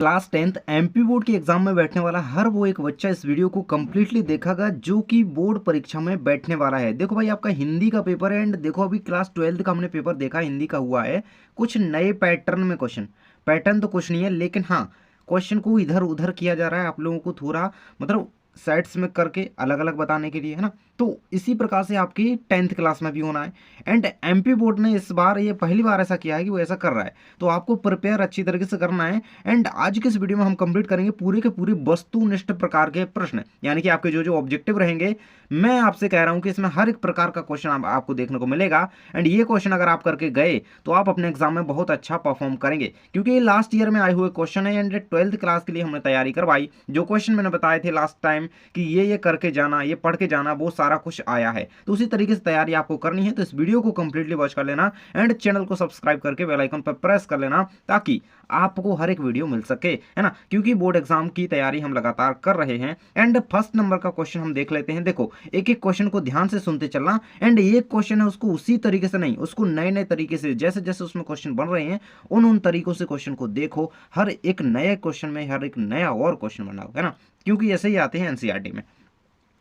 Class 10th MP board के exam में बैठने वाला हर वो एक बच्चा इस वीडियो को कम्प्लीटली देखेगा जो कि बोर्ड परीक्षा में बैठने वाला है। देखो भाई, आपका हिंदी का पेपर है एंड देखो अभी क्लास 12th का हमने पेपर देखा, हिंदी का हुआ है। कुछ नए पैटर्न में क्वेश्चन, पैटर्न तो कुछ नहीं है लेकिन हाँ, क्वेश्चन को इधर उधर किया जा रहा है आप लोगों को थोड़ा मतलब सेट्स में करके अलग अलग बताने के लिए, है ना। तो इसी प्रकार से आपकी 10th क्लास में भी होना है। एंड एमपी बोर्ड ने इस बार ये पहली बार ऐसा किया है कि वो ऐसा कर रहा है, तो आपको प्रिपेयर अच्छी तरीके से करना है। एंड आज के इस वीडियो में हम कंप्लीट करेंगे पूरे के पूरे वस्तुनिष्ठ प्रकार के प्रश्न, यानी कि आपके जो जो ऑब्जेक्टिव रहेंगे। मैं आपसे कह रहा हूं कि इसमें हर एक प्रकार का क्वेश्चन आपको देखने को मिलेगा। एंड ये क्वेश्चन अगर आप करके गए तो आप अपने एग्जाम में बहुत अच्छा परफॉर्म करेंगे, क्योंकि ये लास्ट ईयर में आए हुए क्वेश्चन है एंड 12th क्लास के लिए हमने तैयारी करवाई। जो क्वेश्चन मैंने बताए थे लास्ट टाइम कि ये करके जाना, ये पढ़ के जाना, वो सारा कुछ आया है। तो उसी तरीके से तैयारी आपको करनी है, तो इस वीडियो को कंप्लीटली वॉच कर लेना एंड चैनल को सब्सक्राइब करके बेल आइकन पर प्रेस कर लेना ताकि आपको हर एक वीडियो मिल सके, है ना। क्योंकि बोर्ड एग्जाम की तैयारी हम लगातार कर रहे हैं। एंड फर्स्ट नंबर का क्वेश्चन हम देख लेते हैं। देखो, एक एक क्वेश्चन को ध्यान से सुनते चलना। एंड ये क्वेश्चन है उसको उसी तरीके से नहीं, उसको नए नए तरीके से, जैसे जैसे उसमें क्वेश्चन बन रहे हैं उन तरीकों से क्वेश्चन को देखो। हर एक नए क्वेश्चन में हर एक नया और क्वेश्चन बनाओ, है ना, क्योंकि ऐसे ही आते हैं एनसीईआरटी में।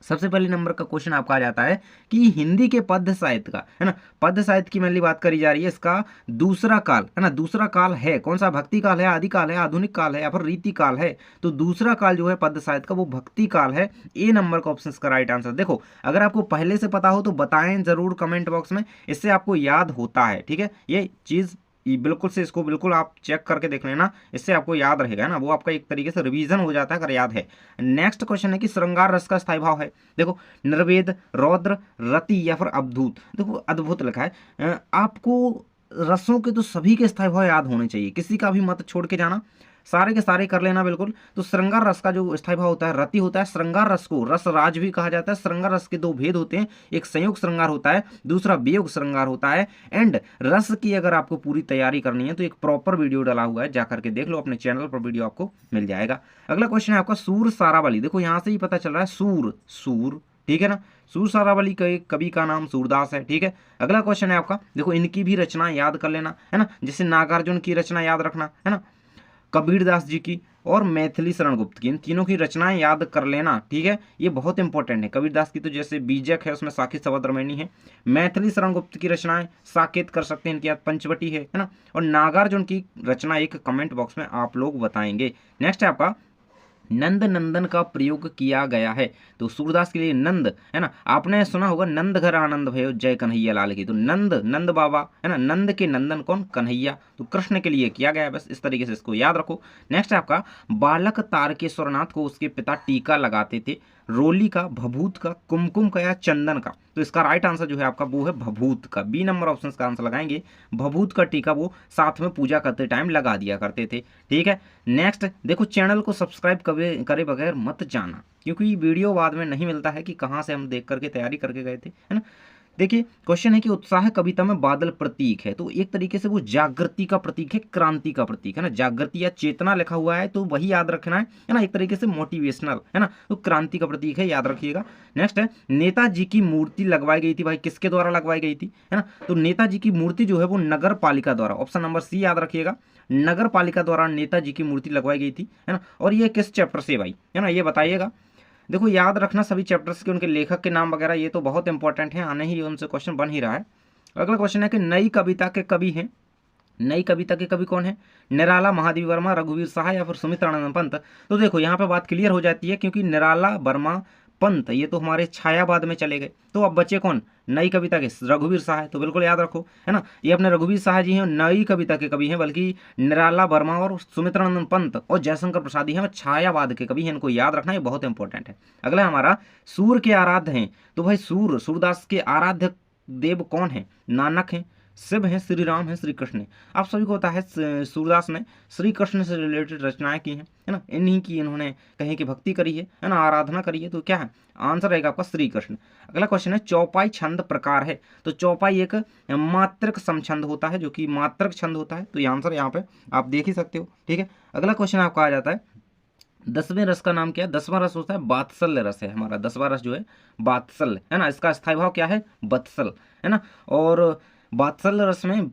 सबसे पहले नंबर का क्वेश्चन आपका आ जाता है कि हिंदी के पद्य साहित्य का, है ना, पद्य साहित्य की मेनली बात करी जा रही है। इसका दूसरा काल, है ना, दूसरा काल है कौन सा? भक्ति काल है, आदि काल है, आधुनिक काल है या फिर रीति काल है? तो दूसरा काल जो है पद्य साहित्य का वो भक्ति काल है। ए नंबर का ऑप्शन इसका राइट आंसर। देखो, अगर आपको पहले से पता हो तो बताएं जरूर कमेंट बॉक्स में, इससे आपको याद होता है, ठीक है। ये चीज बिल्कुल से इसको बिल्कुल आप चेक करके देख लेना, इससे आपको याद रहेगा, ना, वो आपका एक तरीके से रिवीजन हो जाता है अगर याद है। नेक्स्ट क्वेश्चन है कि श्रृंगार रस का स्थायी भाव है। देखो, निर्वेद, रौद्र, रति या फिर अद्भुत। देखो, अद्भुत लिखा है। आपको रसों के तो सभी के स्थायी भाव याद होने चाहिए, किसी का भी मत छोड़ के जाना, सारे के सारे कर लेना बिल्कुल। तो श्रृंगार रस का जो स्थायी भाव होता है रति होता है। श्रृंगार रस को रस राज भी कहा जाता है। श्रृंगार रस के दो भेद होते हैं, एक संयोग श्रृंगार होता है, दूसरा वियोग श्रृंगार होता है। एंड रस की अगर आपको पूरी तैयारी करनी है तो एक प्रॉपर वीडियो डाला हुआ है, जाकर के देख लो, अपने चैनल पर वीडियो आपको मिल जाएगा। अगला क्वेश्चन है आपका सूर सारावली। देखो, यहां से ही पता चल रहा है सूर, सूर, ठीक है ना। सूर सारावली के कवि का नाम सूरदास है, ठीक है। अगला क्वेश्चन है आपका, देखो इनकी भी रचना याद कर लेना, है ना, जैसे नागार्जुन की रचना याद रखना, है ना, कबीरदास जी की और मैथिली शरण गुप्त की, इन तीनों की रचनाएं याद कर लेना, ठीक है। ये बहुत इंपॉर्टेंट है। कबीरदास की तो जैसे बीजक है, उसमें साकेत सवद्रमणि है। मैथिली शरण गुप्त की रचनाएं साकेत कर सकते हैं, इनकी याद पंचवटी है ना। और नागार्जुन की रचना एक कमेंट बॉक्स में आप लोग बताएंगे। नेक्स्ट है आपका नंद नंदन का प्रयोग किया गया है। तो सूरदास के लिए नंद, है ना, आपने सुना होगा नंद घर आनंद भयो जय कन्हैया लाल की। तो नंद, नंद बाबा, है ना, नंद के नंदन कौन? कन्हैया। तो कृष्ण के लिए किया गया है, बस इस तरीके से इसको याद रखो। नेक्स्ट है आपका बालक तारकेश्वरनाथ को उसके पिता टीका लगाते थे, रोली का, भभूत का, कुमकुम का या चंदन का? तो इसका राइट आंसर जो है आपका वो है भभूत का। बी नंबर ऑप्शन का आंसर लगाएंगे। भभूत का टीका वो साथ में पूजा करते टाइम लगा दिया करते थे, ठीक है। नेक्स्ट देखो, चैनल को सब्सक्राइब करे बगैर मत जाना, क्योंकि वीडियो बाद में नहीं मिलता है कि कहाँ से हम देख करके तैयारी करके गए थे, है ना। देखिए, क्वेश्चन है कि उत्साह कविता में बादल प्रतीक है, तो एक तरीके से वो जागृति का प्रतीक है, क्रांति का प्रतीक है ना। जागृति या चेतना लिखा हुआ है तो वही याद रखना है ना, एक तरीके से मोटिवेशनल, है ना, तो क्रांति का प्रतीक है, याद रखिएगा। नेक्स्ट है नेताजी की मूर्ति लगवाई गई थी, भाई किसके द्वारा लगवाई गई थी, है ना। तो नेताजी की मूर्ति जो है वो नगर पालिका द्वारा, ऑप्शन नंबर सी याद रखिएगा, नगर पालिका द्वारा नेताजी की मूर्ति लगवाई गई थी, है ना। और ये किस चैप्टर से भाई, है ना, ये बताइएगा। देखो, याद रखना सभी चैप्टर्स के उनके लेखक के नाम वगैरह, ये तो बहुत इंपॉर्टेंट है, आने ही उनसे क्वेश्चन बन ही रहा है। अगला क्वेश्चन है कि नई कविता के कवि हैं। नई कविता के कवि कौन है? निराला, महादेवी वर्मा, रघुवीर शाह या फिर सुमित्रानंद पंत? तो देखो, यहाँ पे बात क्लियर हो जाती है, क्योंकि निराला, वर्मा, पंत ये तो हमारे छायावाद में चले गए, तो अब बचे कौन नई कविता के? रघुवीर शाह है, तो बिल्कुल याद रखो, है ना। ये अपने रघुवीर शाह जी हैं, नई कविता के कवि हैं, बल्कि निराला वर्मा और सुमित्रानंद पंत और जयशंकर प्रसाद हैं छायावाद के कवि हैं, इनको याद रखना, ये बहुत इंपॉर्टेंट है। अगला हमारा सूर के आराध्य हैं। तो भाई सूरदास के आराध्य देव कौन है? नानक हैं, शिव हैं, श्री राम हैं, श्री कृष्ण हैं। आप सभी को पता है सूरदास ने श्री कृष्ण से रिलेटेड रचनाएं की हैं, है ना, इन्हीं की इन्होंने कहीं की भक्ति करी है ना, आराधना करी है। तो क्या है आंसर रहेगा आपका श्री कृष्ण। अगला क्वेश्चन है चौपाई छंद प्रकार है। तो चौपाई एक मात्रक समछंद होता है, जो कि मात्रक छंद होता है, तो ये आंसर यहाँ पे आप देख ही सकते हो, ठीक है। अगला क्वेश्चन आपका आ जाता है 10वें रस का नाम क्या है? 10वां रस होता है बात्सल्य रस है हमारा, 10वां रस जो है बात्सल्य, है ना। इसका स्थायी भाव क्या है? बत्सल, है ना। और वात्सल्य रस में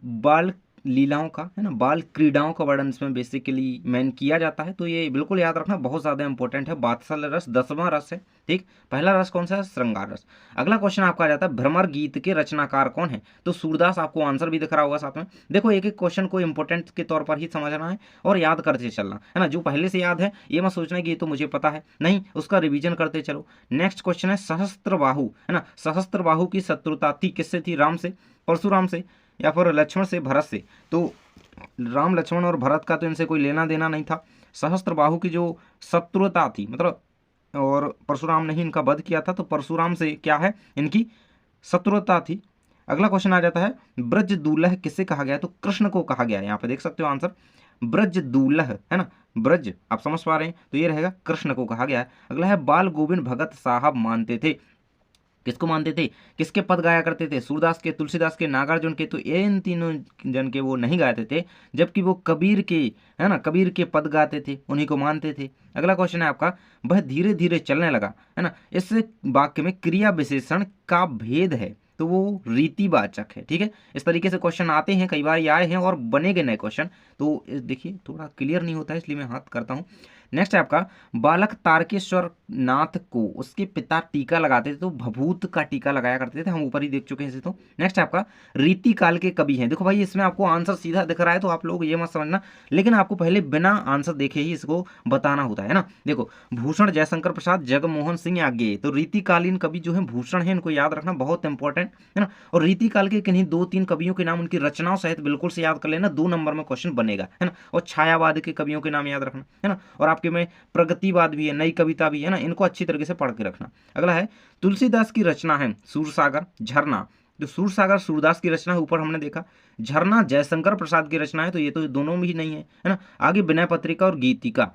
लीलाओं का, है ना, बाल क्रीडाओं का वर्णन इसमें बेसिकली मैन किया जाता है। तो ये बिल्कुल याद रखना, बहुत ज़्यादा इंपॉर्टेंट है। वात्सल रस 10वां रस है, ठीक। पहला रस कौन सा है? श्रृंगार रस। अगला क्वेश्चन आपका आ जाता है भ्रमर गीत के रचनाकार कौन है? तो सूरदास, आपको आंसर भी दिख रहा होगा साथ में। देखो एक एक क्वेश्चन को इंपॉर्टेंट के तौर पर ही समझना है और याद करते चलना है ना। जो पहले से याद है ये मत सोचना कि ये तो मुझे पता है, नहीं, उसका रिवीजन करते चलो। नेक्स्ट क्वेश्चन है सहस्त्रबाहु, है ना। सहस्त्रबाहु की शत्रुता थी किससे थी? राम से, परशुराम से, या फिर लक्ष्मण से, भरत से? तो राम, लक्ष्मण और भरत का तो इनसे कोई लेना देना नहीं था। सहस्त्रबाहु की जो शत्रुता थी, मतलब, और परशुराम ने ही इनका वध किया था, तो परशुराम से क्या है, इनकी शत्रुता थी। अगला क्वेश्चन आ जाता है ब्रज दूल्ह किसे कहा गया है? तो कृष्ण को कहा गया है। यहाँ पे देख सकते हो आंसर, ब्रज दूल्ह, है ना, ब्रज आप समझ पा रहे हैं, तो ये रहेगा कृष्ण को कहा गया है। अगला है बाल गोविंद भगत साहब मानते थे, किसको मानते थे? किसके पद गाया करते थे? सूरदास के, तुलसीदास के, नागार्जुन के? तो इन तीनों जन के वो नहीं गाते थे, जबकि वो कबीर के, है ना, कबीर के पद गाते थे, उन्हीं को मानते थे। अगला क्वेश्चन है आपका वह धीरे धीरे चलने लगा, है ना। इस वाक्य में क्रिया विशेषण का भेद है, तो वो रीतिवाचक है, ठीक है। इस तरीके से क्वेश्चन आते हैं, कई बार ये आए हैं और बनेंगे नए क्वेश्चन। तो देखिए थोड़ा क्लियर नहीं होता है, इसलिए मैं हाथ करता हूँ। नेक्स्ट है आपका बालक तारकेश्वर नाथ को उसके पिता टीका लगाते थे, तो भभूत का टीका लगाया करते थे, हम ऊपर ही देख चुके हैं इसे। तो नेक्स्ट है आपका रीति काल के कवि हैं। देखो भाई इसमें आपको आंसर सीधा दिख रहा है, तो आप लोग ये मत समझना, लेकिन आपको पहले बिना आंसर देखे ही इसको बताना होता है ना। देखो भूषण जयशंकर प्रसाद, जगमोहन सिंह आज्ञे, तो रीतिकालीन कवि जो है भूषण है, इनको याद रखना, बहुत इंपॉर्टेंट है ना। और रीतिकाल के किन्हीं 2-3 कवियों के नाम उनकी रचनाओं सहित बिल्कुल से याद कर लेना, 2 नंबर में क्वेश्चन बनेगा, है ना। और छायावाद के कवियों के नाम याद रखना, है ना। और आपके में प्रगतिवाद भी है, नई कविता भी है ना, इनको अच्छी तरीके से पढ़ के रखना। अगला है तुलसीदास की रचना है सूरसागर, झरना। जो सूरसागर सूरदास की रचना है, ऊपर हमने देखा। झरना जयशंकर प्रसाद की रचना है, तो ये तो दोनों में ही नहीं है ना। आगे विनय पत्रिका और गीतिका,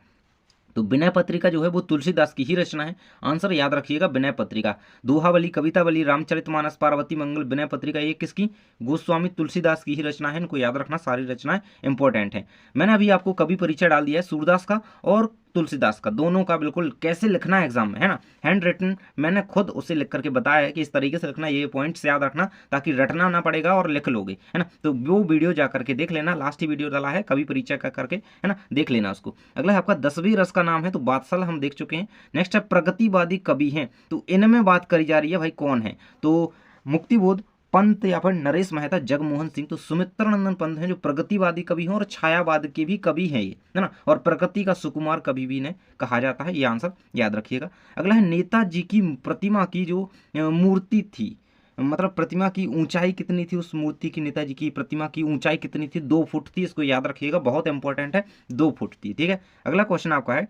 तो विनय पत्रिका जो है वो तुलसीदास की ही रचना है। आंसर याद रखिएगा विनय पत्रिका। दोहावली, कवितावली, रामचरितमानस, पार्वती मंगल, विनय पत्रिका, ये किसकी? गोस्वामी तुलसीदास की ही रचना है, इनको याद रखना, सारी रचनाएं इंपॉर्टेंट हैं। मैंने अभी आपको कवि परिचय डाल दिया है सूरदास का और तुलसीदास का, दोनों का बिल्कुल कैसे लिखना है एग्जाम में, है ना। हैंड रिटन मैंने खुद उसे लिख करके बताया है कि इस तरीके से लिखना, ये पॉइंट्स याद रखना, ताकि रटना ना पड़ेगा और लिख लोगे, है ना। तो वो वीडियो जा करके देख लेना, लास्ट ही वीडियो डाला है कवि परिचय का करके, है ना, देख लेना उसको। अगला है आपका 10वीं रस का नाम है, तो बादशाह हम देख चुके हैं। नेक्स्ट है प्रगतिवादी कवि हैं, तो इनमें बात करी जा रही है भाई कौन है? तो मुक्तिबोध पंत या फिर नरेश मेहता, जगमोहन सिंह। तो सुमित्रानंदन पंत हैं जो प्रगतिवादी कवि हैं और छायावाद के भी कवि हैं ये, है ना। और प्रकृति का सुकुमार कवि भी इन्हें कहा जाता है, ये आंसर याद रखिएगा। अगला है नेताजी की प्रतिमा की जो मूर्ति थी, मतलब प्रतिमा की ऊंचाई कितनी थी? उस मूर्ति की, नेताजी की प्रतिमा की ऊंचाई कितनी थी? 2 फुट थी, इसको याद रखिएगा, बहुत इंपॉर्टेंट है, 2 फुट थी, ठीक है। अगला क्वेश्चन आपका है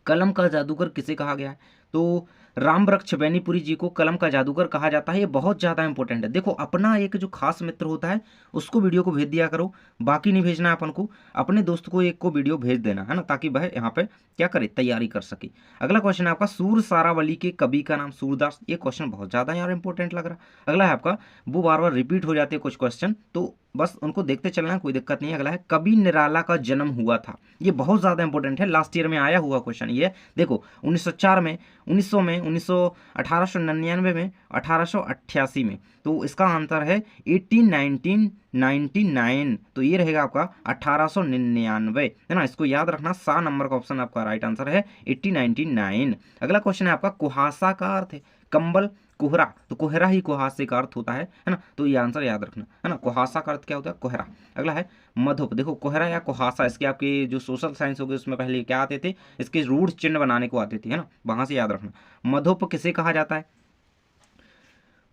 कलम का जादूगर किसे कहा गया है? तो राम वृक्ष बैनीपुरी जी को कलम का जादूगर कहा जाता है, ये बहुत ज़्यादा इंपॉर्टेंट है। देखो अपना एक जो खास मित्र होता है उसको वीडियो को भेज दिया करो, बाकी नहीं भेजना है अपन को, अपने दोस्त को एक को वीडियो भेज देना, है ना, ताकि वह यहाँ पे क्या करे, तैयारी कर सके। अगला क्वेश्चन है आपका सूर सारावली के कवि का नाम? सूरदास। ये क्वेश्चन बहुत ज़्यादा यार इंपॉर्टेंट लग रहा है। अगला है आपका, वो बार बार रिपीट हो जाते हैं कुछ क्वेश्चन, तो बस उनको देखते चलना, कोई दिक्कत नहीं है। अगला है कवि निराला का जन्म हुआ था, ये बहुत ज़्यादा इंपॉर्टेंट है, लास्ट ईयर में आया हुआ क्वेश्चन ये। देखो 1904 में, 1900 में, 1899 में, 1888 में, तो इसका आंसर है 1999, तो ये रहेगा आपका 1899, है ना। इसको याद रखना, 7 नंबर का ऑप्शन आपका राइट आंसर है 1899। अगला क्वेश्चन है आपका कुहासा का अर्थ है कंबल, कोहरा, तो कोहरा ही कुहासे का अर्थ होता है ना, तो ये आंसर याद रखना, है ना। कुहासा का अर्थ क्या होता है? कोहरा। अगला है मधुप, देखो कोहरा या कुहासा, इसके आपके जो सोशल साइंस हो गए उसमें पहले क्या आते थे, इसके रूढ़ चिन्ह बनाने को आते थे, है ना, वहां से याद रखना। मधुप किसे कहा जाता है?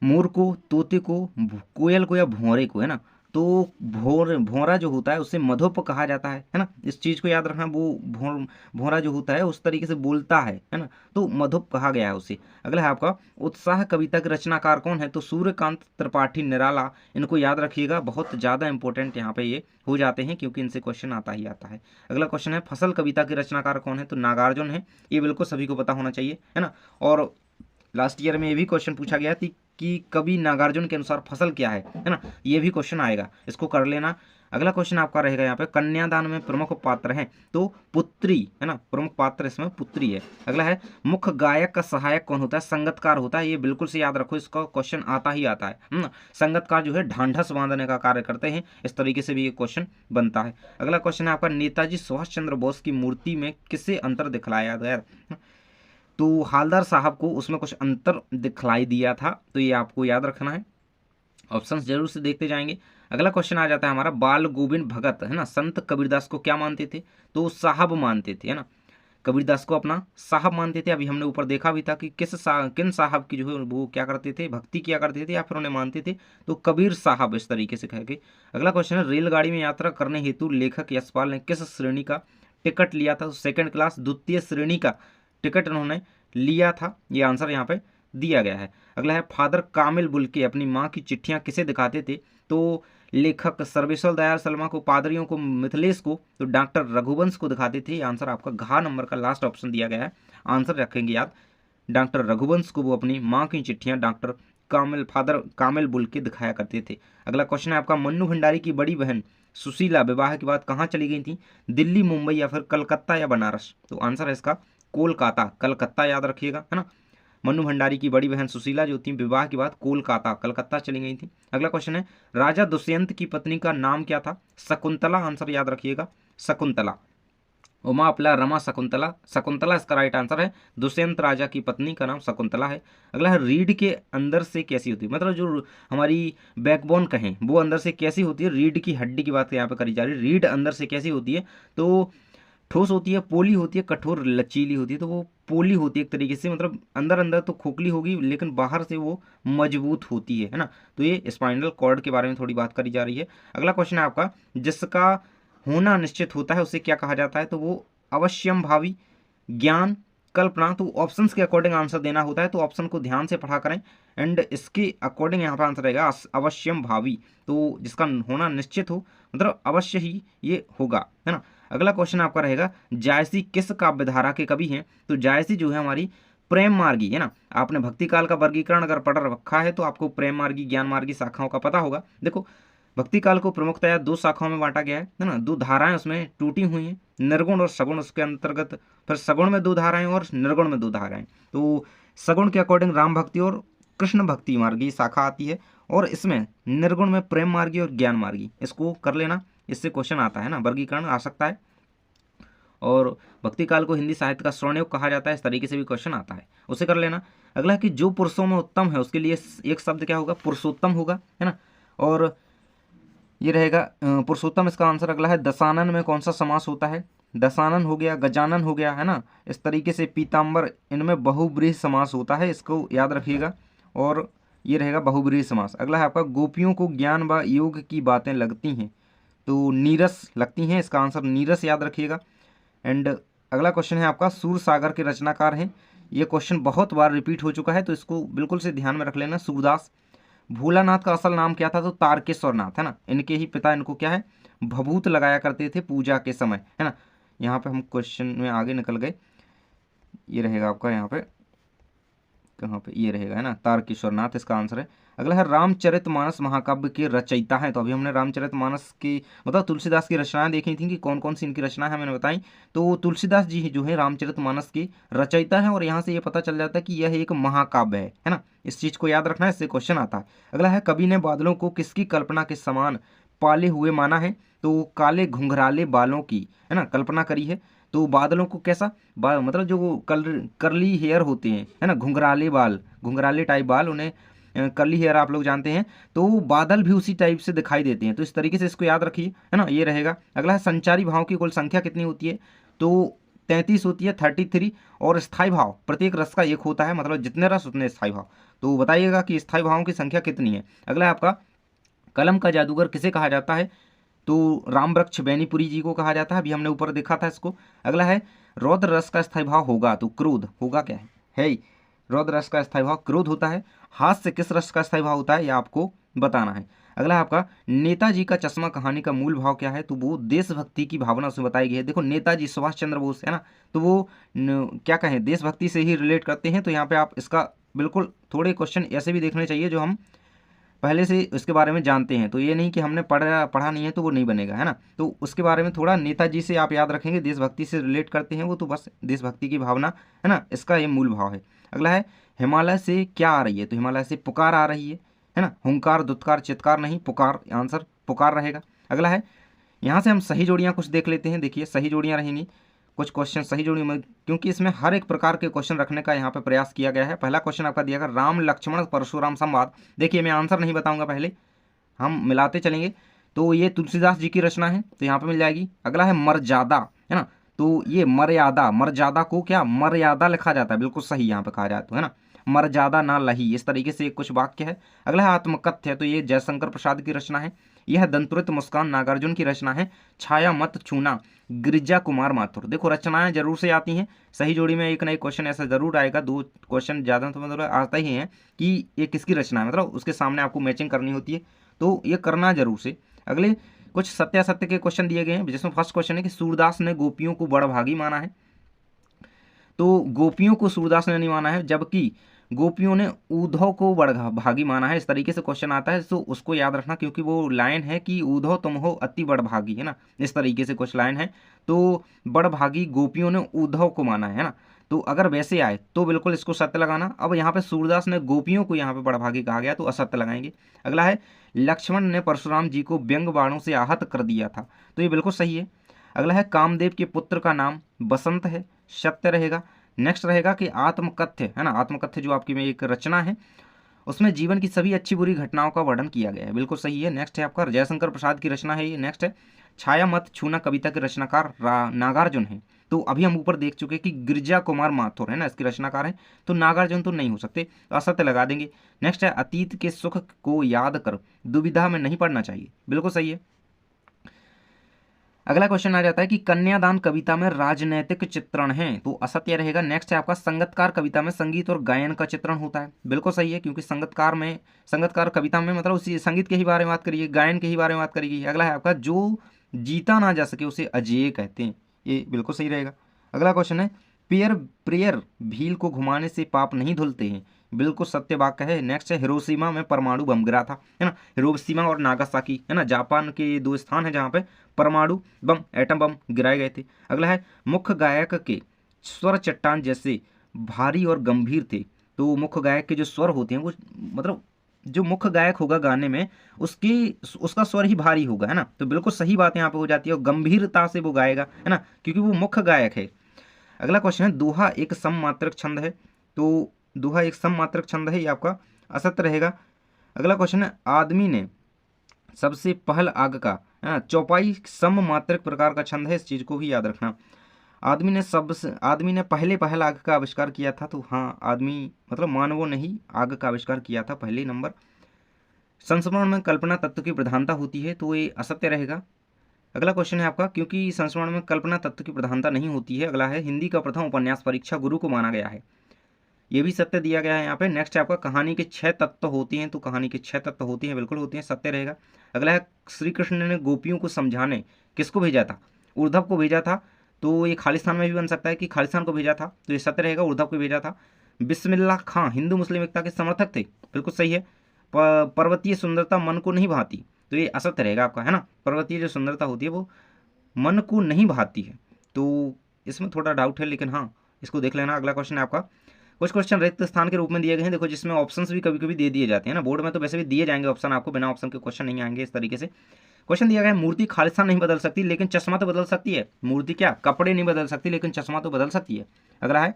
मोर को, तोते को, कोयल को या भौरे को, है ना। तो भौरा जो होता है उसे मधुप कहा जाता है ना। इस चीज को याद रखना, वो भौरा जो होता है उस तरीके से बोलता है ना, तो मधुप कहा गया है उसे। अगला है आपका उत्साह कविता के रचनाकार कौन है? तो सूर्यकांत त्रिपाठी निराला, इनको याद रखिएगा, बहुत ज्यादा इंपॉर्टेंट यहाँ पे ये हो जाते हैं, क्योंकि इनसे क्वेश्चन आता ही आता है। अगला क्वेश्चन है फसल कविता के रचनाकार कौन है? तो नागार्जुन है, ये बिल्कुल सभी को पता होना चाहिए, है ना। और लास्ट ईयर में ये भी क्वेश्चन पूछा गया थी कि कवि नागार्जुन के अनुसार फसल क्या है ना, ये भी क्वेश्चन आएगा, इसको कर लेना। अगला क्वेश्चन आपका रहेगा यहाँ पे कन्यादान में प्रमुख पात्र है, तो पुत्री है ना, प्रमुख पात्र इसमें पुत्री है। अगला है मुख्य गायक का सहायक कौन होता है, संगतकार होता है। ये बिल्कुल से याद रखो, इसका क्वेश्चन आता ही आता है ना। संगतकार जो है ढांढस बांधने का कार्य करते हैं, इस तरीके से भी ये क्वेश्चन बनता है। अगला क्वेश्चन है आपका नेताजी सुभाष चंद्र बोस की मूर्ति में किसे अंतर दिखलाया गया, तो हालदार साहब को उसमें कुछ अंतर दिखलाई दिया था, तो ये आपको याद रखना है। ऑप्शंस जरूर से देखते जाएंगे। अगला क्वेश्चन आ जाता है हमारा बाल गोविंद भगत है ना, संत कबीरदास को क्या मानते थे, तो साहब मानते थे है ना। कबीरदास को अपना साहब मानते थे। अभी हमने ऊपर देखा भी था कि किन साहब की जो है वो क्या करते थे, भक्ति किया करते थे या फिर उन्हें मानते थे, तो कबीर साहब इस तरीके से कह के। अगला क्वेश्चन है रेलगाड़ी में यात्रा करने हेतु लेखक यशपाल ने किस श्रेणी का टिकट लिया था, तो सेकंड क्लास द्वितीय श्रेणी का टिकट उन्होंने लिया था। ये आंसर यहाँ पे दिया गया है। अगला है फादर कामिल बुल्के अपनी माँ की चिट्ठियां किसे दिखाते थे, तो लेखक सर्वेश्वर दयाल शर्मा को, पादरियों को, मिथिलेश को, तो डॉक्टर रघुवंश को दिखाते थे। आंसर आपका घ नंबर का लास्ट ऑप्शन दिया गया है, आंसर रखेंगे याद। डॉक्टर रघुवंश को वो अपनी माँ की चिट्ठियां फादर कामिल बुल्के दिखाया करते थे। अगला क्वेश्चन है आपका मन्नू भंडारी की बड़ी बहन सुशीला विवाह के बाद कहाँ चली गई थी, दिल्ली, मुंबई या फिर कलकत्ता या बनारस, तो आंसर है इसका कोलकाता, कलकत्ता याद रखिएगा है ना। मन्नू भंडारी की बड़ी बहन सुशीला जो थी विवाह के बाद कोलकाता, कलकत्ता चली गई थी। अगला क्वेश्चन है राजा दुष्यंत की पत्नी का नाम क्या था, शकुंतला, आंसर याद रखिएगा शकुंतला। उमा अपला रमा शकुंतला, शकुंतला इसका राइट आंसर है। दुष्यंत राजा की पत्नी का नाम शकुंतला है। अगला है रीढ़ के अंदर से कैसी होती है, मतलब जो हमारी बैकबोन कहें वो अंदर से कैसी होती है, रीढ़ की हड्डी की बात यहाँ पे करी जा रही है। रीढ़ अंदर से कैसी होती है, तो ठोस होती है, पोली होती है, कठोर लचीली होती है, तो वो पोली होती है एक तरीके से, मतलब अंदर अंदर तो खोखली होगी लेकिन बाहर से वो मजबूत होती है ना। तो ये स्पाइनल कॉर्ड के बारे में थोड़ी बात करी जा रही है। अगला क्वेश्चन है आपका जिसका होना निश्चित होता है उसे क्या कहा जाता है, तो वो अवश्यंभावी, ज्ञान, कल्पना। तो ऑप्शंस के अकॉर्डिंग आंसर देना होता है, तो ऑप्शन को ध्यान से पढ़ा करें एंड इसके अकॉर्डिंग यहाँ पर आंसर रहेगा अवश्यंभावी, तो जिसका होना निश्चित हो मतलब अवश्य ही ये होगा है ना। अगला क्वेश्चन आपका रहेगा जायसी किस काव्यधारा के कवि हैं, तो जायसी जो है हमारी प्रेम मार्गी है ना। आपने भक्ति काल का वर्गीकरण अगर पढ़ रखा है तो आपको प्रेम मार्गी, ज्ञान मार्गी शाखाओं का पता होगा। देखो भक्ति काल को प्रमुखतया दो शाखाओं में बांटा गया है ना, दो धाराएं उसमें टूटी हुई हैं, निर्गुण और सगुण उसके अंतर्गत, फिर सगुण में दो धाराएं और निर्गुण में दो धाराएं। तो सगुण के अकॉर्डिंग राम भक्ति और कृष्ण भक्ति मार्गी शाखा आती है, और इसमें निर्गुण में प्रेम मार्गी और ज्ञान मार्गी, इसको कर लेना, इससे क्वेश्चन आता है ना, वर्गीकरण आ सकता है। और भक्ति काल को हिंदी साहित्य का स्वर्णयुग कहा जाता है, इस तरीके से भी क्वेश्चन आता है, उसे कर लेना। अगला कि जो पुरुषों में उत्तम है उसके लिए एक शब्द क्या होगा, पुरुषोत्तम होगा है ना। और ये रहेगा पुरुषोत्तम, इसका आंसर अगला है दशानन में कौन सा समास होता है, दशानन हो गया, गजानन हो गया है ना, इस तरीके से पीताम्बर, इनमें बहुब्रीहि समास होता है, इसको याद रखिएगा। और ये रहेगा बहुब्रीहि समास। अगला है आपका गोपियों को ज्ञान व योग की बातें लगती हैं, तो नीरस लगती हैं, इसका आंसर नीरस याद रखिएगा। एंड अगला क्वेश्चन है आपका सूर सागर के रचनाकार हैं, ये क्वेश्चन बहुत बार रिपीट हो चुका है तो इसको बिल्कुल से ध्यान में रख लेना, सूरदास। भोलानाथ का असल नाम क्या था, तो तारकेश्वर नाथ है ना, इनके ही पिता इनको क्या है भभूत लगाया करते थे पूजा के समय है ना। यहाँ पे हम क्वेश्चन में आगे निकल गए, ये रहेगा आपका यहाँ पे कहाँ पे, ये रहेगा है ना तारकेश्वर नाथ, इसका आंसर है। अगला है रामचरितमानस महाकाव्य के रचयिता हैं, तो अभी हमने रामचरितमानस की मतलब तुलसीदास की रचनाएं देखी थी कि कौन कौन सी इनकी रचना है मैंने बताई, तो तुलसीदास जी जो है रामचरितमानस की रचयिता हैं, और यहाँ से ये पता चल जाता है कि यह एक महाकाव्य है ना, इस चीज़ को याद रखना है, इससे क्वेश्चन आता है। अगला है कवि ने बादलों को किसकी कल्पना के समान पाले हुए माना है, तो काले घुंघराले बालों की है ना कल्पना करी है। तो बादलों को कैसा मतलब जो करली हेयर होते हैं है ना, घुंघराले बाल, घुंघराले टाइप बाल, उन्हें करली हेयर आप लोग जानते हैं, तो बादल भी उसी टाइप से दिखाई देते हैं, तो इस तरीके से इसको याद रखिए है ना, ये रहेगा। अगला है संचारी भाव की कुल संख्या कितनी होती है, तो 33 होती है, 33। और स्थायी भाव प्रत्येक रस का एक होता है, मतलब जितने रस उतने स्थायी भाव, तो बताइएगा कि स्थायी भावों की संख्या कितनी है। अगला है आपका कलम का जादूगर किसे कहा जाता है, तो राम वृक्ष बैनीपुरी जी को कहा जाता है, अभी हमने ऊपर देखा था इसको। अगला है रौद्र रस का स्थायी भाव होगा, तो क्रोध होगा, क्या है रौद्र रस का स्थायी भाव क्रोध होता है। हाथ से किस रस का स्थायी भाव होता है, यह आपको बताना है। अगला है आपका नेताजी का चश्मा कहानी का मूल भाव क्या है, तो वो देशभक्ति की भावना उसमें बताई गई है। देखो नेताजी सुभाष चंद्र बोस है ना, तो वो क्या कहें देशभक्ति से ही रिलेट करते हैं, तो यहाँ पे आप इसका बिल्कुल थोड़े क्वेश्चन ऐसे भी देखने चाहिए जो हम पहले से उसके बारे में जानते हैं, तो ये नहीं कि हमने पढ़ा नहीं है तो वो नहीं बनेगा, है ना। तो उसके बारे में थोड़ा नेताजी से आप याद रखेंगे, देशभक्ति से रिलेट करते हैं वो, तो बस देशभक्ति की भावना, है ना, इसका ये मूल भाव है। अगला है हिमालय से क्या आ रही है, तो हिमालय से पुकार आ रही है ना। हुंकार, दुत्कार, चित्कार नहीं, पुकार, आंसर पुकार रहेगा। अगला है यहाँ से हम सही जोड़ियाँ कुछ देख लेते हैं। देखिए सही जोड़ियाँ रहेंगी, कुछ क्वेश्चन सही जोड़ी में, क्योंकि इसमें हर एक प्रकार के क्वेश्चन रखने का यहाँ पे प्रयास किया गया है। पहला क्वेश्चन आपका दिया गया राम लक्ष्मण परशुराम संवाद। देखिए मैं आंसर नहीं बताऊंगा, पहले हम मिलाते चलेंगे। तो ये तुलसीदास जी की रचना है, तो यहाँ पे मिल जाएगी। अगला है मर्यादा, है ना, तो ये मर्यादा, मर्यादा को क्या मर्यादा लिखा जाता है, बिल्कुल सही यहाँ पे कहा जाता है ना, मर्यादा ना लही, इस तरीके से कुछ वाक्य है। अगला है आत्मकथ्य, तो ये जयशंकर प्रसाद की रचना है। यह दंतुरित मुस्कान नागार्जुन की रचना है। छाया मत छूना गिरिजा कुमार माथुर। देखो रचनाएं जरूर से आती हैं, सही जोड़ी में एक ना एक क्वेश्चन ऐसा जरूर आएगा, दो क्वेश्चन ज़्यादा तो मतलब आता ही है कि ये किसकी रचना है, मतलब उसके सामने आपको मैचिंग करनी होती है, तो ये करना जरूर से। अगले कुछ सत्यासत्य के क्वेश्चन दिए गए हैं, जिसमें फर्स्ट क्वेश्चन है कि सूरदास ने गोपियों को बड़भागी माना है। तो गोपियों को सूरदास ने नहीं माना है, जबकि गोपियों ने उद्धव को बड़भागी माना है, इस तरीके से क्वेश्चन आता है। तो उसको याद रखना, क्योंकि वो लाइन है कि उद्धव तुम हो अति बड़भागी, है ना, इस तरीके से कुछ लाइन है। तो बड़भागी गोपियों ने उद्धव को माना है ना, तो अगर वैसे आए तो बिल्कुल इसको सत्य लगाना। अब यहाँ पे सूरदास ने गोपियों को यहाँ पे बड़भागी कहा गया, तो असत्य लगाएंगे। अगला है लक्ष्मण ने परशुराम जी को व्यंग बाणों से आहत कर दिया था, तो ये बिल्कुल सही है। अगला है कामदेव के पुत्र का नाम बसंत है, सत्य रहेगा। नेक्स्ट रहेगा कि आत्मकथ्य, है ना, आत्मकथ्य जो आपकी में एक रचना है, उसमें जीवन की सभी अच्छी बुरी घटनाओं का वर्णन किया गया है, बिल्कुल सही है। नेक्स्ट है आपका जयशंकर प्रसाद की रचना है ये। नेक्स्ट है छाया मत छूना कविता के रचनाकार नागार्जुन है। तो अभी हम ऊपर देख चुके कि गिरिजा कुमार माथुर, है ना, इसके रचनाकार हैं, तो नागार्जुन तो नहीं हो सकते, तो असत्य लगा देंगे। नेक्स्ट है अतीत के सुख को याद कर दुविधा में नहीं पड़ना चाहिए, बिल्कुल सही है। अगला क्वेश्चन आ जाता है कि कन्यादान कविता में राजनैतिक चित्रण है, तो असत्य रहेगा। नेक्स्ट है आपका संगतकार कविता में संगीत और गायन का चित्रण होता है, बिल्कुल सही है, क्योंकि संगतकार कविता में मतलब उसी संगीत के ही बारे में बात करिए, गायन के ही बारे में बात करिए। अगला है आपका जो जीता ना जा सके उसे अजेय कहते हैं, ये बिल्कुल सही रहेगा। अगला क्वेश्चन है पेयर प्रेयर भील को घुमाने से पाप नहीं धुलते हैं, बिल्कुल सत्य वाक्य है। नेक्स्ट है हिरोशिमा में परमाणु बम गिरा था, है ना, हिरोशिमा और नागासाकी, है ना, जापान के दो स्थान है जहाँ पे परमाणु बम, एटम बम गिराए गए थे। अगला है मुख्य गायक के स्वर चट्टान जैसे भारी और गंभीर थे, तो मुख्य गायक के जो स्वर होते हैं वो मतलब जो मुख्य गायक होगा गाने में उसका स्वर ही भारी होगा, है ना, तो बिल्कुल सही बात यहाँ पे हो जाती है, और गंभीरता से वो गाएगा, है ना, क्योंकि वो मुख्य गायक है। अगला क्वेश्चन है दोहा एक सममात्रक छंद है, तो दोहा एक सममात्रक छंद है, ये आपका असत्य रहेगा। अगला क्वेश्चन है आदमी ने सबसे पहल आग का, है ना, चौपाई सममात्रक प्रकार का छंद है, इस चीज को भी याद रखना। आदमी ने पहल आग का आविष्कार किया था, तो हाँ आदमी मतलब मानवों ने ही आग का आविष्कार किया था, पहले नंबर। संस्मरण में कल्पना तत्व की प्रधानता होती है, तो ये असत्य रहेगा। अगला क्वेश्चन है आपका क्योंकि संस्मरण में कल्पना तत्व की प्रधानता नहीं होती है। अगला है हिंदी का प्रथम उपन्यास परीक्षा गुरु को माना गया है, ये भी सत्य दिया गया है यहाँ पे। नेक्स्ट है आपका कहानी के 6 तत्व होती हैं, तो कहानी के 6 तत्व होती हैं, बिल्कुल होती हैं, सत्य रहेगा। अगला है श्री कृष्ण ने गोपियों को समझाने किसको भेजा था, उद्धव को भेजा था, तो ये खालिस्तान में भी बन सकता है कि खालिस्तान को भेजा था, तो ये सत्य रहेगा, उद्धव को भेजा था। बिस्मिल्लाह खां हिंदू मुस्लिम एकता के समर्थक थे, बिल्कुल सही है। पर्वतीय सुंदरता मन को नहीं भाती, तो ये असत्य रहेगा आपका, है ना, पर्वतीय जो सुंदरता होती है वो मन को नहीं भाती है, तो इसमें थोड़ा डाउट है, लेकिन हाँ इसको देख लेना। अगला क्वेश्चन है आपका कुछ क्वेश्चन रिक्त स्थान के रूप में दिए गए हैं, देखो जिसमें ऑप्शंस भी कभी कभी दे दिए जाते हैं ना, बोर्ड में तो वैसे भी दिए जाएंगे ऑप्शन, आपको बिना ऑप्शन के क्वेश्चन नहीं आएंगे। इस तरीके से क्वेश्चन दिया गया है मूर्ति खालिस्तान नहीं बदल सकती लेकिन चश्मा तो बदल सकती है। मूर्ति क्या कपड़े नहीं बदल सकती लेकिन चश्मा तो बदल सकती है। अगला है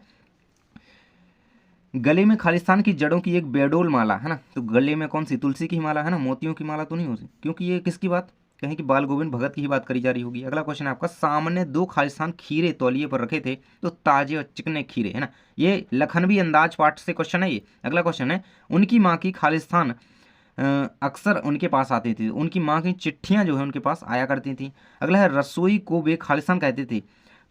गले में खालिस्तान की जड़ों की एक बेडोल माला, है ना, तो गले में कौन सी तुलसी की माला, है ना, मोतियों की माला तो नहीं हो सकती, क्योंकि ये किसकी बात कहें कि बाल गोविंद भगत की ही बात करी जा रही होगी। अगला क्वेश्चन है आपका सामने 2 खालिस्तान खीरे तौलिए पर रखे थे, तो ताजे और चिकने खीरे, है ना, ये लखनवी अंदाज पाठ से क्वेश्चन है ये। अगला क्वेश्चन है उनकी माँ की खालिस्तान अक्सर उनके पास आती थी, उनकी माँ की चिट्ठियाँ जो है उनके पास आया करती थी। अगला है रसोई को वे खालिस्तान कहते थे,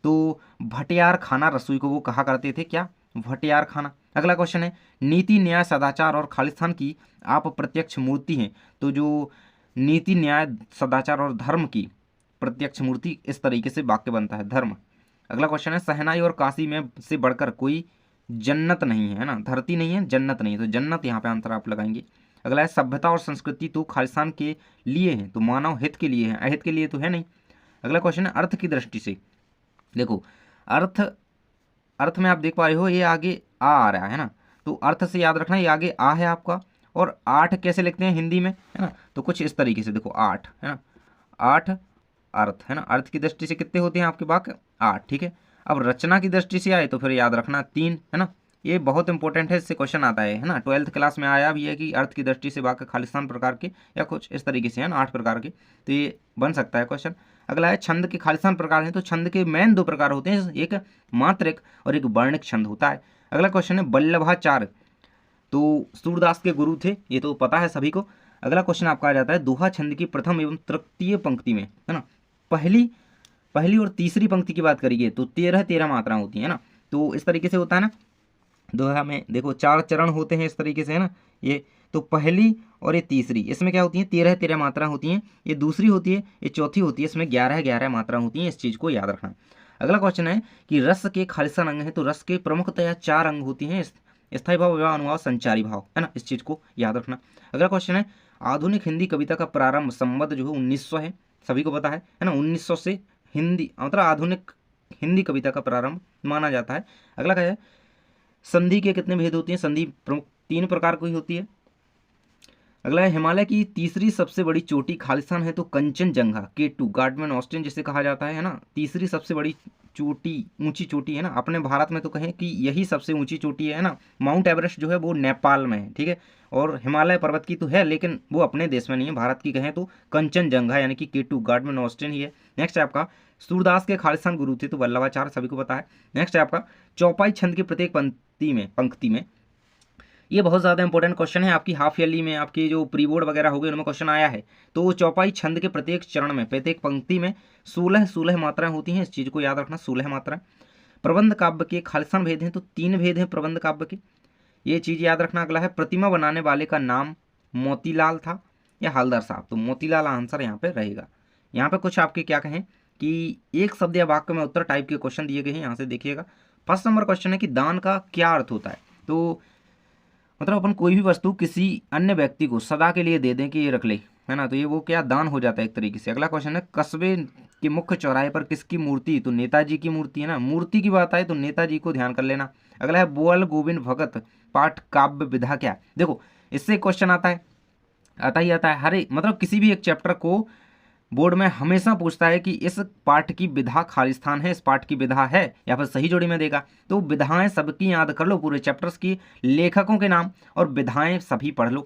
तो भटियार खाना रसोई को वो कहा करते थे, क्या भटियार खाना। अगला क्वेश्चन है नीति न्याय सदाचार और खालिस्तान की आप प्रत्यक्ष मूर्ति हैं, तो जो नीति न्याय सदाचार और धर्म की प्रत्यक्ष मूर्ति, इस तरीके से वाक्य बनता है धर्म। अगला क्वेश्चन है सहनाई और काशी में से बढ़कर कोई जन्नत नहीं है, ना, धरती नहीं है, जन्नत नहीं है, तो जन्नत यहाँ पे आंसर आप लगाएंगे। अगला है सभ्यता और संस्कृति तो खालिस्तान के लिए है, तो मानव हित के लिए है, अहित के लिए तो है नहीं। अगला क्वेश्चन है अर्थ की दृष्टि से, देखो अर्थ, अर्थ में आप देख पा रहे हो ये आगे आ रहा है ना, तो अर्थ से याद रखना ये आगे आ है आपका। और आठ कैसे लिखते हैं हिंदी में, है ना, तो कुछ इस तरीके से, देखो आठ है ना, आठ अर्थ है ना, अर्थ की दृष्टि से कितने होते हैं आपके वाक्य, आठ, ठीक है। अब रचना की दृष्टि से आए तो फिर याद रखना 3, है ना, ये बहुत इंपॉर्टेंट है, इससे क्वेश्चन आता है ना, 12th क्लास में आया भी है कि अर्थ की दृष्टि से वाक्य खालिस्तान प्रकार के या कुछ इस तरीके से, है ना, 8 प्रकार के, तो ये बन सकता है क्वेश्चन। अगला है छंद के खालिस्तान प्रकार हैं, तो छंद के मेन 2 प्रकार होते हैं, एक मात्रिक और एक वर्णिक छंद होता है। अगला क्वेश्चन है वल्लभाचार्य, तो सूरदास के गुरु थे, ये तो पता है सभी को। अगला क्वेश्चन आपका आ जाता है दोहा छंद की प्रथम एवं तृतीय पंक्ति में, है ना, पहली और तीसरी पंक्ति की बात करिए तो 13 मात्रा होती है ना, तो इस तरीके से होता है ना दोहा में, देखो 4 चरण होते हैं इस तरीके से, है ना, ये तो पहली और ये तीसरी, इसमें क्या होती है 13 मात्रा होती हैं, ये दूसरी होती है, ये चौथी होती है, इसमें 11 मात्रा होती हैं, इस चीज़ को याद रखना। अगला क्वेश्चन है कि रस के खालिस्तान अंग है, तो रस के प्रमुखतया 4 अंग होती हैं, स्थायी भाव, विवाह अनुभाव, संचारी भाव, है ना, इस चीज़ को याद रखना। अगला क्वेश्चन है आधुनिक हिंदी कविता का प्रारंभ संबद्ध जो है 1900 है, सभी को पता है ना, 1900 से हिंदी मतलब आधुनिक हिंदी कविता का प्रारंभ माना जाता है। अगला क्या है संधि के कितने भेद होती हैं, संधि प्रमुख 3 प्रकार की होती है। अगला है हिमालय की तीसरी सबसे बड़ी चोटी खालिस्तान है, तो कंचनजंगा K2 गार्डमैन ऑस्टिन जिसे कहा जाता है ना, तीसरी सबसे बड़ी चोटी, ऊंची चोटी है ना, अपने भारत में तो कहें कि यही सबसे ऊंची चोटी है ना, माउंट एवरेस्ट जो है वो नेपाल में है, ठीक है, और हिमालय पर्वत की तो है लेकिन वो अपने देश में नहीं है, भारत की कहें तो कंचनजंगा यानी कि K2 गार्डमैन ऑस्टिन ही है। नेक्स्ट है आपका सूरदास के खालिस्तान गुरु थे, तो वल्लभाचार्य सभी को पता है। नेक्स्ट है आपका चौपाई छंद की प्रत्येक पंक्ति में, ये बहुत ज़्यादा इंपॉर्टेंट क्वेश्चन है, आपकी हाफ ईयरली में, आपकी जो प्री बोर्ड वगैरह हो गए उनमें क्वेश्चन आया है। तो चौपाई छंद के प्रत्येक चरण में, प्रत्येक पंक्ति में 16 मात्राएं होती हैं, इस चीज़ को याद रखना, 16 मात्राएं। प्रबंध काव्य के खालिस्तान भेद हैं, तो 3 भेद हैं प्रबंध काव्य के, ये चीज़ याद रखना। अगला है प्रतिमा बनाने वाले का नाम मोतीलाल था या हलदर साहब, तो मोतीलाल आंसर यहाँ पे रहेगा। यहाँ पे कुछ आपके क्या कहें कि एक शब्द या वाक्य में उत्तर टाइप के क्वेश्चन दिए गए हैं, यहाँ से देखिएगा। फर्स्ट नंबर क्वेश्चन है कि दान का क्या अर्थ होता है, तो मतलब अपन कोई भी वस्तु किसी अन्य व्यक्ति को सदा के लिए दे दें कि ये रख ले, है ना, तो ये वो क्या दान हो जाता है एक तरीके से। अगला क्वेश्चन है कस्बे के मुख्य चौराहे पर किसकी मूर्ति, तो नेताजी की मूर्ति है ना, मूर्ति की बात आए तो नेताजी को ध्यान कर लेना। अगला है बोअल गोविंद भगत पाठ काव्य विधा क्या, देखो इससे क्वेश्चन आता है, आता ही आता है, हर मतलब किसी भी एक चैप्टर को बोर्ड में हमेशा पूछता है कि इस पाठ की विधा खालिस्तान है, इस पाठ की विधा है, या फिर सही जोड़ी में देगा, तो विधाएं सबकी याद कर लो, पूरे चैप्टर्स की लेखकों के नाम और विधाएं सभी पढ़ लो।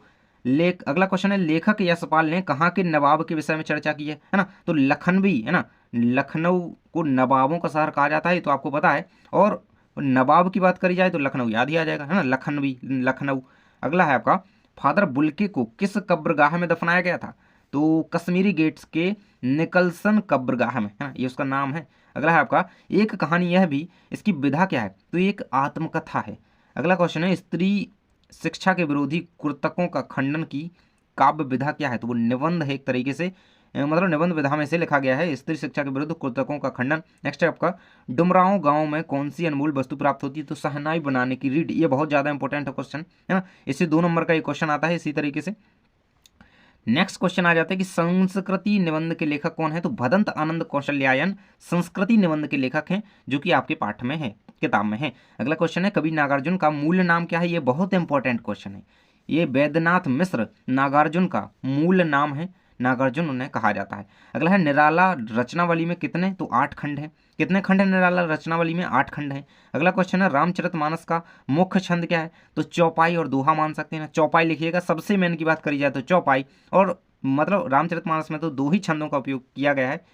अगला क्वेश्चन है लेखक यशपाल ने कहाँ के नवाब के विषय में चर्चा की है ना, तो लखनवी, है ना, लखनऊ को नवाबों का शहर कहा जाता है, तो आपको पता है, और नवाब की बात करी जाए तो लखनऊ याद ही आ जाएगा, है ना, लखनवी, लखनऊ। अगला है आपका फादर बुल्के को किस कब्रगाह में दफनाया गया था, तो कश्मीरी गेट्स के निकलसन कब्रगाह में, है ना, ये उसका नाम है। अगला है आपका एक कहानी यह भी, इसकी विधा क्या है, तो ये एक आत्मकथा है। अगला क्वेश्चन है स्त्री शिक्षा के विरोधी कुर्तकों का खंडन की काव्य विधा क्या है, तो वो निबंध है एक तरीके से, मतलब निबंध विधा में से लिखा गया है, स्त्री शिक्षा के विरुद्ध कुर्तकों का खंडन। नेक्स्ट है आपका डुमरांव गांव में कौन सी अनमोल वस्तु प्राप्त होती है, तो शहनाई बनाने की रीड, ये बहुत ज्यादा इंपॉर्टेंट है क्वेश्चन, है ना, इससे 2 नंबर का एक क्वेश्चन आता है इसी तरीके से। नेक्स्ट क्वेश्चन आ जाता है कि संस्कृति निबंध के लेखक कौन है, तो भदंत आनंद कौशल्यायन संस्कृति निबंध के लेखक हैं, जो कि आपके पाठ में है, किताब में है। अगला क्वेश्चन है कवि नागार्जुन का मूल नाम क्या है, ये बहुत इंपॉर्टेंट क्वेश्चन है, ये वैद्यनाथ मिश्र नागार्जुन का मूल नाम है, नागार्जुन उन्हें कहा जाता है। अगला है निराला रचनावली में कितने, तो 8 खंड हैं, कितने खंड है निराला रचनावली में, 8 खंड हैं। अगला क्वेश्चन है रामचरितमानस का मुख्य छंद क्या है, तो चौपाई और दोहा मान सकते हैं ना, चौपाई लिखिएगा, सबसे मेन की बात करी जाए तो चौपाई, और मतलब रामचरितमानस में तो 2 ही छंदों का उपयोग किया गया है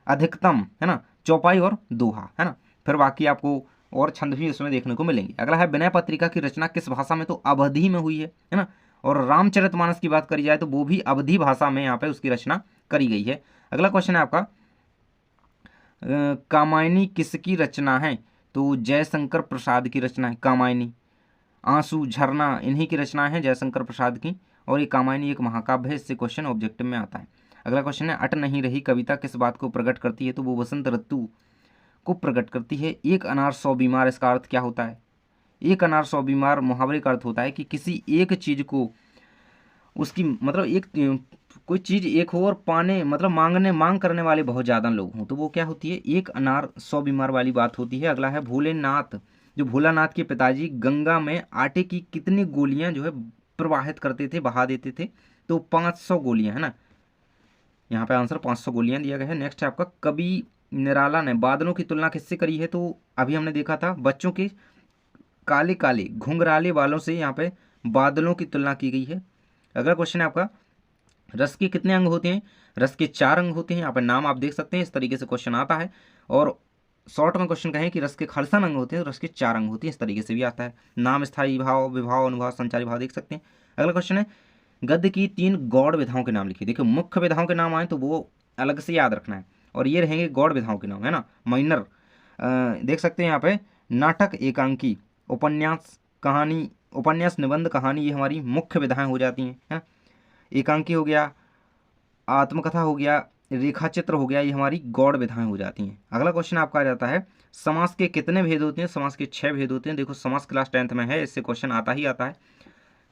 अधिकतम, है ना, चौपाई और दोहा, है ना, फिर बाकी आपको और छंद भी उसमें देखने को मिलेंगे। अगला है विनय पत्रिका की रचना किस भाषा में, तो अवधी में हुई है ना, और रामचरितमानस की बात करी जाए तो वो भी अवधी भाषा में यहाँ पे उसकी रचना करी गई है। अगला क्वेश्चन है आपका कामायनी किसकी रचना है, तो जयशंकर प्रसाद की रचना है कामायनी। आंसू झरना इन्हीं की रचना है जयशंकर प्रसाद की, और ये कामायनी एक महाकाव्य है, इससे क्वेश्चन ऑब्जेक्टिव में आता है। अगला क्वेश्चन है अट नहीं रही कविता किस बात को प्रकट करती है, तो वो वसंत ऋतु को प्रकट करती है। एक अनार 100 बीमार, इसका अर्थ क्या होता है, एक अनार 100 बीमार मुहावरे का अर्थ होता है कि किसी एक चीज को उसकी मतलब एक कोई चीज़ एक हो और पाने मतलब मांग करने वाले बहुत ज़्यादा लोग हों, तो वो क्या होती है, एक अनार 100 बीमार वाली बात होती है। अगला है भोलेनाथ, जो भोलानाथ के पिताजी गंगा में आटे की कितनी गोलियां जो है प्रवाहित करते थे, बहा देते थे, तो 500 गोलियां, है ना। यहाँ पे आंसर 500 गोलियां दिया गया है। नेक्स्ट है आपका, कवि निराला ने बादलों की तुलना किससे करी है, तो अभी हमने देखा था बच्चों के काले काले घुंघराले बालों से यहाँ पे बादलों की तुलना की गई है। अगला क्वेश्चन है आपका, रस के कितने अंग होते हैं, रस के 4 अंग होते हैं। यहाँ पर नाम आप देख सकते हैं, इस तरीके से क्वेश्चन आता है। और शॉर्ट में क्वेश्चन कहें कि रस के खलसन अंग होते हैं, रस के 4 अंग होते हैं, इस तरीके से भी आता है। नाम, स्थायी भाव, विभाव, अनुभाव, संचारी भाव देख सकते हैं। अगला क्वेश्चन है, गद्य की 3 गौड़ विधाओं के नाम लिखिए। देखिए मुख्य विधाओं के नाम आए तो वो अलग से याद रखना है, और ये रहेंगे गौड़ विधाओं के नाम, है ना। माइनर देख सकते हैं यहाँ पे, नाटक, एकांकी, उपन्यास, कहानी, उपन्यास, निबंध, कहानी, ये हमारी मुख्य विधाएं हो जाती हैं, है ना। एकांकी हो गया, आत्मकथा हो गया, रेखा चित्र हो गया, ये हमारी गौड़ विधाएं हो जाती हैं। अगला क्वेश्चन आपका आ जाता है, समास के कितने भेद होते हैं, समास के 6 भेद होते हैं। देखो समास क्लास 10th में है, इससे क्वेश्चन आता ही आता है,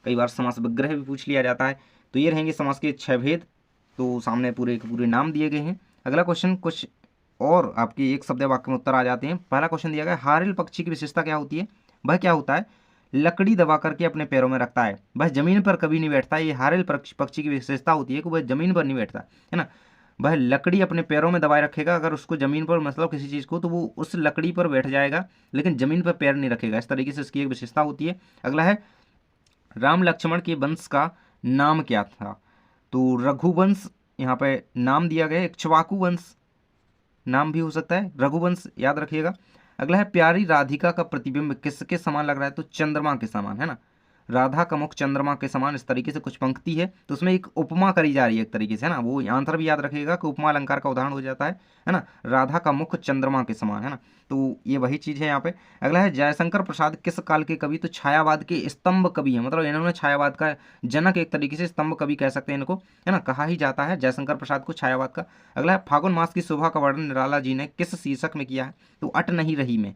कई बार समास विग्रह भी पूछ लिया जाता है। तो ये रहेंगे समास के 6 भेद, तो सामने पूरे के पूरे नाम दिए गए हैं। अगला क्वेश्चन कुछ और आपके एक शब्द वाक्य में उत्तर आ जाते हैं। पहला क्वेश्चन दिया गया, हारिल पक्षी की विशेषता क्या होती है, वह क्या होता है, लकड़ी दबा करके अपने पैरों में रखता है, वह जमीन पर कभी नहीं बैठता। ये हारिल पक्षी की विशेषता होती है कि वह जमीन पर नहीं बैठता, है ना। वह लकड़ी अपने पैरों में दबाए रखेगा, अगर उसको जमीन पर मतलब किसी चीज़ को, तो वो उस लकड़ी पर बैठ जाएगा, लेकिन जमीन पर पैर नहीं रखेगा। इस तरीके से इसकी एक विशेषता होती है। अगला है, राम लक्ष्मण के वंश का नाम क्या था, तो रघुवंश यहाँ पे नाम दिया गया है। इक्ष्वाकु वंश नाम भी हो सकता है, रघुवंश याद रखिएगा। अगला है, प्यारी राधिका का प्रतिबिंब किसके समान लग रहा है, तो चंद्रमा के समान, है ना। राधा का मुख चंद्रमा के समान, इस तरीके से कुछ पंक्ति है, तो उसमें एक उपमा करी जा रही है एक तरीके से, है ना। वो आंसर भी याद रखिएगा कि उपमा अलंकार का उदाहरण हो जाता है ना। राधा का मुख चंद्रमा के समान, है ना, तो ये वही चीज़ है यहाँ पे। अगला है, जयशंकर प्रसाद किस काल के कवि, तो छायावाद के स्तंभ कवि है, मतलब इन्होंने छायावाद का जनक एक तरीके से, स्तंभ कवि कह सकते हैं इनको, है ना, कहा ही जाता है जयशंकर प्रसाद को छायावाद का। अगला है, फागुन मास की शोभा का वर्णन निराला जी ने किस शीर्षक में किया है, तो अट नहीं रही में।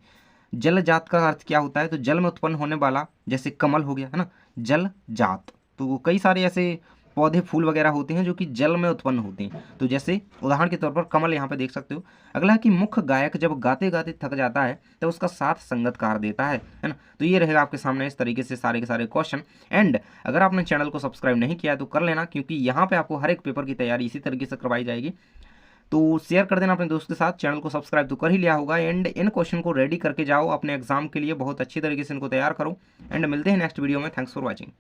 जल जात का अर्थ क्या होता है, तो जल में उत्पन्न होने वाला, जैसे कमल हो गया, है ना, जल जात। तो कई सारे ऐसे पौधे फूल वगैरह होते हैं जो कि जल में उत्पन्न होते हैं, तो जैसे उदाहरण के तौर पर कमल यहाँ पे देख सकते हो। अगला है कि मुख्य गायक जब गाते गाते थक जाता है तो उसका साथ संगतकार देता है ना। तो ये रहेगा आपके सामने इस तरीके से सारे के सारे क्वेश्चन। एंड अगर आपने चैनल को सब्सक्राइब नहीं किया है तो कर लेना, क्योंकि यहाँ पे आपको हर एक पेपर की तैयारी इसी तरीके से करवाई जाएगी। तो शेयर कर देना अपने दोस्त के साथ, चैनल को सब्सक्राइब तो कर ही लिया होगा। एंड इन क्वेश्चन को रेडी करके जाओ अपने एग्जाम के लिए, बहुत अच्छी तरीके से इनको तैयार करो। एंड मिलते हैं नेक्स्ट वीडियो में। Thanks for watching.